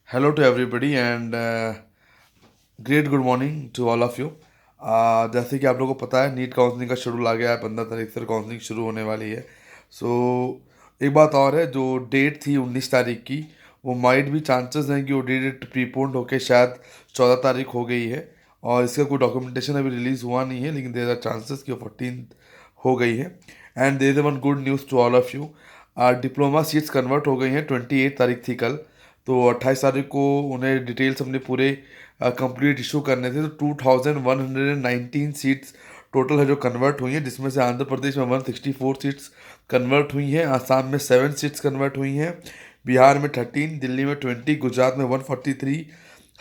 Hello to everybody and great good morning to all of you. जैसे कि आप लोगों को पता है नीट काउंसलिंग का शेड्यूल आ गया है, 15 तारीख से काउंसलिंग शुरू होने वाली है। सो एक बात और है, जो डेट थी 19 तारीख की, वो माइट भी चांसेस हैं कि वो डेट प्रीपोन्ड होकर शायद 14 तारीख हो गई है। और इसका कोई डॉक्यूमेंटेशन अभी रिलीज़ हुआ नहीं है, लेकिन देर आर चांसेस कि वो 14 हो गई है। And there is one good news to all of you. Diploma seats convert हो गई हैं। 28 तारीख थी कल, तो 28 तारीख को उन्हें डिटेल्स अपने पूरे कंप्लीट इशू करने थे। तो 2119 सीट्स टोटल है जो कन्वर्ट हुई हैं, जिसमें से आंध्र प्रदेश में 164 सीट्स कन्वर्ट हुई हैं, आसाम में 7 सीट्स कन्वर्ट हुई हैं, बिहार में 13, दिल्ली में 20, गुजरात में 143,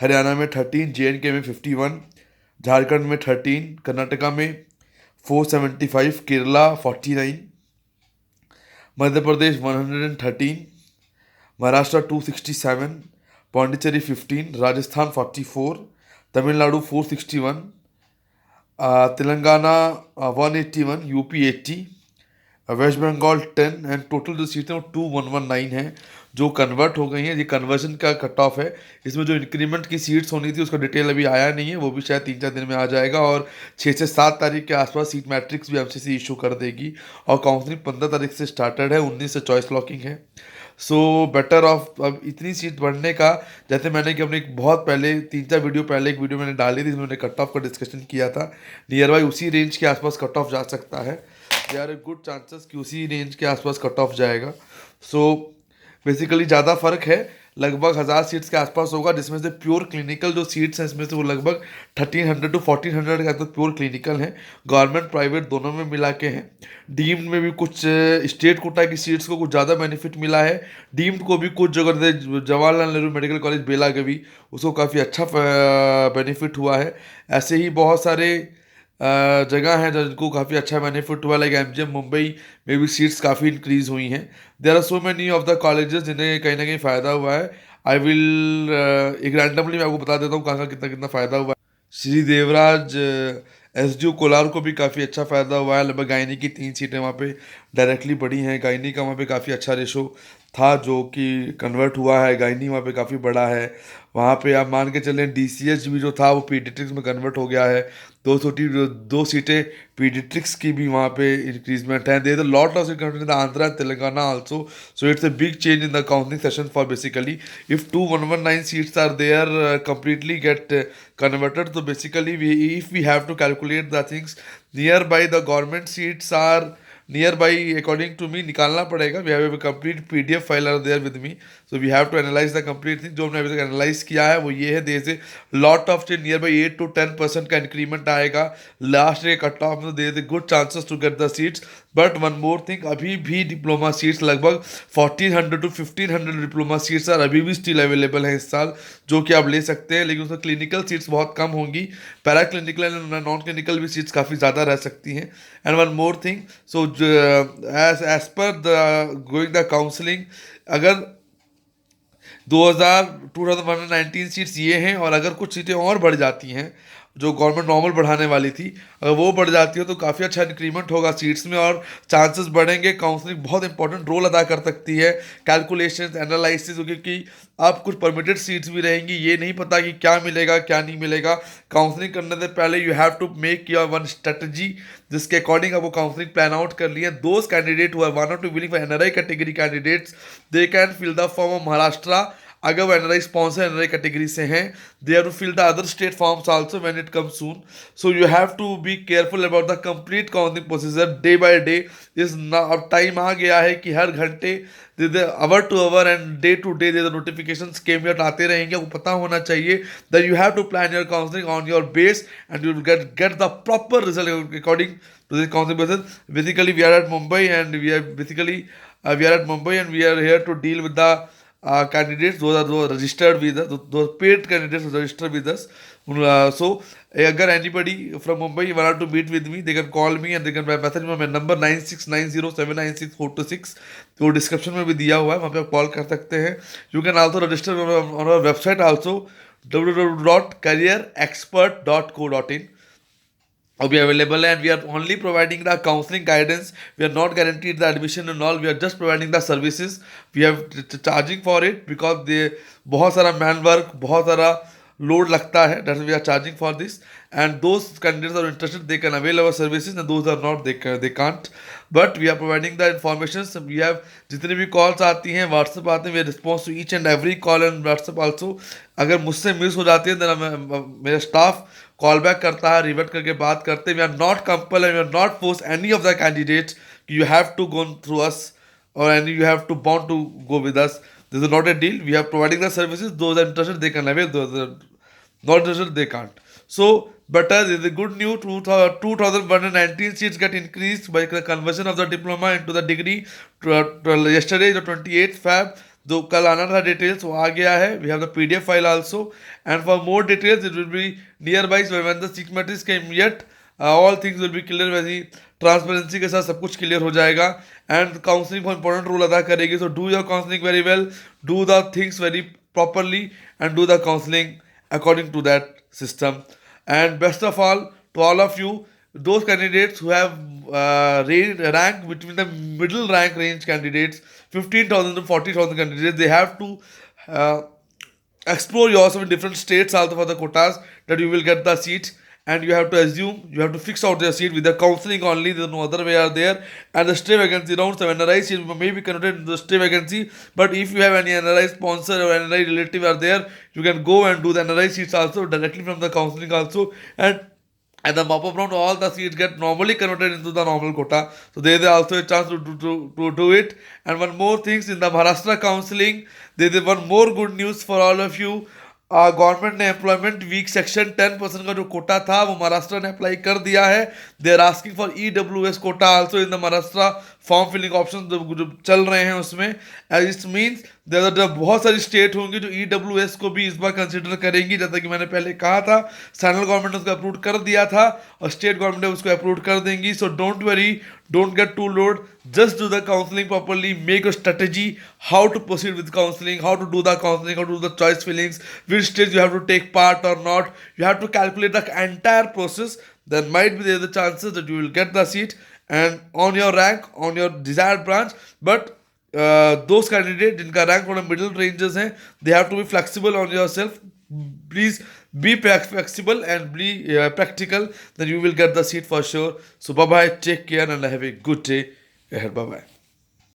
हरियाणा में 13, JNK में 51, झारखंड में 13, कर्नाटका में 475, Kerala 49, Madhya Pradesh 113, Maharashtra 267, Pondicherry 15, Rajasthan 44, Tamil Nadu 461, Telangana 181, UP 80, West Bengal 10 and total जो सीटें वो 2119 हैं जो कन्वर्ट हो गई हैं। ये कन्वर्जन का कट ऑफ है। इसमें जो इंक्रीमेंट की सीट्स होनी थी उसका डिटेल अभी आया नहीं है, वो भी शायद 3-4 दिन में आ जाएगा। और 6 से 7 तारीख के आसपास सीट मैट्रिक्स भी एमसीसी इशू कर देगी। और काउंसलिंग 15 तारीख से स्टार्टेड है, 19 से चॉइस लॉकिंग है। सो बेटर ऑफ अब इतनी सीट बढ़ने का, जैसे मैंने कि अपने एक बहुत पहले 3-4 वीडियो पहले एक वीडियो मैंने डाली थी जिसमें मैंने कट ऑफ का डिस्कशन किया था। नियर बाई उसी रेंज के आसपास कट ऑफ जा सकता है। They are a good chances कि उसी रेंज के आसपास कट ऑफ जाएगा। सो बेसिकली ज़्यादा फर्क है, लगभग 1000 सीट्स के आसपास होगा, जिसमें से प्योर क्लिनिकल जो सीट्स हैं इसमें से वो लगभग 1300 to 1400 के आसपास प्योर क्लिनिकल हैं। गवर्नमेंट प्राइवेट दोनों में मिला के हैं। डीम्ड में भी कुछ स्टेट कोटा की सीट्स को कुछ ज़्यादा बेनिफिट मिला है। डीम्ड को भी कुछ जगह जैसे जवाहरलाल नेहरू मेडिकल कॉलेज बेलागवी, उसको काफ़ी अच्छा बेनिफिट हुआ है। ऐसे ही बहुत सारे जगह हैं जिनको काफ़ी अच्छा बेनिफिट हुआ, लाइक MGM मुंबई में भी सीट्स काफ़ी इंक्रीज़ हुई हैं। There are so many of the colleges जिन्हें कहीं ना कहीं फ़ायदा हुआ है। आई विल एक रैंडमली मैं आपको बता देता हूँ कहाँ का कितना कितना फ़ायदा हुआ है। श्री देवराज SDU कोलार को भी काफ़ी अच्छा फ़ायदा हुआ है। लगभग गायनी की 3 सीटें वहाँ पे डायरेक्टली बढ़ी हैं। गायनी का वहाँ पे काफ़ी अच्छा रेशो था जो कि कन्वर्ट हुआ है। गायनी वहाँ पे काफ़ी बड़ा है। वहाँ पे आप मान के चलें DCH भी जो था वो पीडियाट्रिक्स में कन्वर्ट हो गया है। 2 सीटें पीडियाट्रिक्स की भी वहाँ पे इंक्रीजमेंट है। There is a lot of seat in Andhra Telangana also, so it's a big change in the counting session for basically if 2119 seats are there completely get converted. So basically if we have to calculate the things nearby, the government seats are near by according to me निकालना पड़ेगा। We have a complete PDF file are there with me, so we have to analyse the complete thing. जो हमने अभी तक analyse किया है वो ये है, देर से lot of state near by 8 to 10% का इंक्रीमेंट आएगा लास्ट के कट ऑफ में। There is good chances to get the seats. But one more thing, अभी भी डिप्लोमा सीट्स लगभग 1400 to 1500 डिप्लोमा सीट्स आर अभी भी स्टिल अवेलेबल हैं इस साल, जो कि आप ले सकते हैं। लेकिन उसमें क्लिनिकल सीट्स बहुत कम होंगी। Para clinical and non clinical भी सीट्स काफ़ी ज़्यादा रह सकती हैं। And one more thing, so as per the going the counselling, अगर 2119 सीट्स ये हैं और अगर कुछ सीटें और बढ़ जाती हैं जो गवर्नमेंट नॉर्मल बढ़ाने वाली थी, अगर वो बढ़ जाती है तो काफ़ी अच्छा इंक्रीमेंट होगा सीट्स में और चांसेस बढ़ेंगे। काउंसलिंग बहुत इंपॉर्टेंट रोल अदा कर सकती है कैलकुलेशन एनालिसिस, क्योंकि अब कुछ परमिटेड सीट्स भी रहेंगी। ये नहीं पता कि क्या मिलेगा क्या नहीं मिलेगा। काउंसलिंग करने से पहले you have to make your one strategy जिसके अकॉर्डिंग आप वो काउंसलिंग प्लान आउट कर लिए। Those candidate who are want to willing for NRI category candidates, they can fill the form of Maharashtra. अगर वो NRI स्पॉन्सर NRI कैटेगरी से हैं, they have to fill the other state forms also when it comes soon. So you have to be careful about the complete counting procedure day by day. इस अब time आ गया है कि हर घंटे hour to hour and day to day notification came out आते रहेंगे। आपको पता होना चाहिए that you have to plan your counselling on your base and you will get the proper result according to this counselling process. Basically we are at Mumbai and we are here to deal with the candidates. Those registered with us, those paid candidates registered with us. So अगर anybody from Mumbai want to meet with me, they can call me and they can message me on my number 9690796426, तो description में भी दिया हुआ है, वहाँ पे आप कॉल कर सकते हैं। You can also register on our website also www.careerexpert.co.in। will be available, and we are only providing the counseling guidance. We are not guaranteed the admission and all. We are just providing the services. We have charging for it because they बहुत सारा man work, बहुत सारा load लगता है. That's why we are charging for this. And those candidates are interested, they can avail our services, and those are not, they can't. But we are providing the information. We have जितनी भी calls आती हैं, WhatsApp आते हैं, we respond to each and every call and WhatsApp also. अगर मुझसे miss हो जाती है तो मेरा स्टाफ कॉल बैक करता है, रिवर्ट करके बात करते हैं. We are not compel and we are not force any of the candidates you have to go through us or and you have to bound to go with us. This is not a deal. We are providing the services. Those are interested, they can avail. Those are not interested, they can't. So, but there is a good news. 2,119 seats get increased by the conversion of the diploma into the degree. Yesterday, the 28th Feb, जो कल आना था details वो आ गया है. We have the PDF file also, and for more details it will be nearby when the seat matrix came yet. All things will be clear. वैसी transparency के साथ सब कुछ क्लियर हो जाएगा. And counselling for important role अदा करेगी. So do your counselling very well, do the things very properly, and do the counselling according to that system. And best of all, to all of you, those candidates who have ranked between the middle rank range candidates, 15,000 to 40,000 candidates, they have to uh, explore yourself in different states also for the quotas, that you will get the seat. And you have to assume, you have to fix out their seat with the counseling only. There's no other way are there. And the stray vacancy rounds, the NRI seat may be converted into the stray vacancy. But if you have any NRI sponsor or NRI relative are there, you can go and do the NRI seats also directly from the counseling also. And the mop-up round, all the seats get normally converted into the normal quota. So there is also a chance to do it. And one more things, in the Maharashtra counseling, there is one more good news for all of you. Government ने employment week section 10% का जो कोटा था वो महाराष्ट्र ने apply कर दिया है. They are asking for EWS quota also in the Maharashtra. Form filling option जो चल रहे हैं उसमें, इट मीन्स बहुत सारी स्टेट होंगी जो EWS को भी इस बार कंसिडर करेंगी. जैसा कि मैंने पहले कहा था, सेंट्रल गवर्नमेंट ने उसको अप्रूव कर दिया था और स्टेट गवर्नमेंट ने उसको अप्रूव कर देंगी. So don't worry, don't get too load, just do the counseling properly, make a strategy how to proceed with counseling, how to do the counseling, how to do the choice fillings, which stage you have to take part or not. You have to calculate the entire process. There might be the chances that you will get the seat and on your rank, on your desired branch. But those candidates जिनका rank थोड़ा middle ranges हैं, they have to be flexible on yourself. Please be flexible and be practical, then you will get the seat for sure. So bye bye, take care, and have a good day ahead. Bye bye.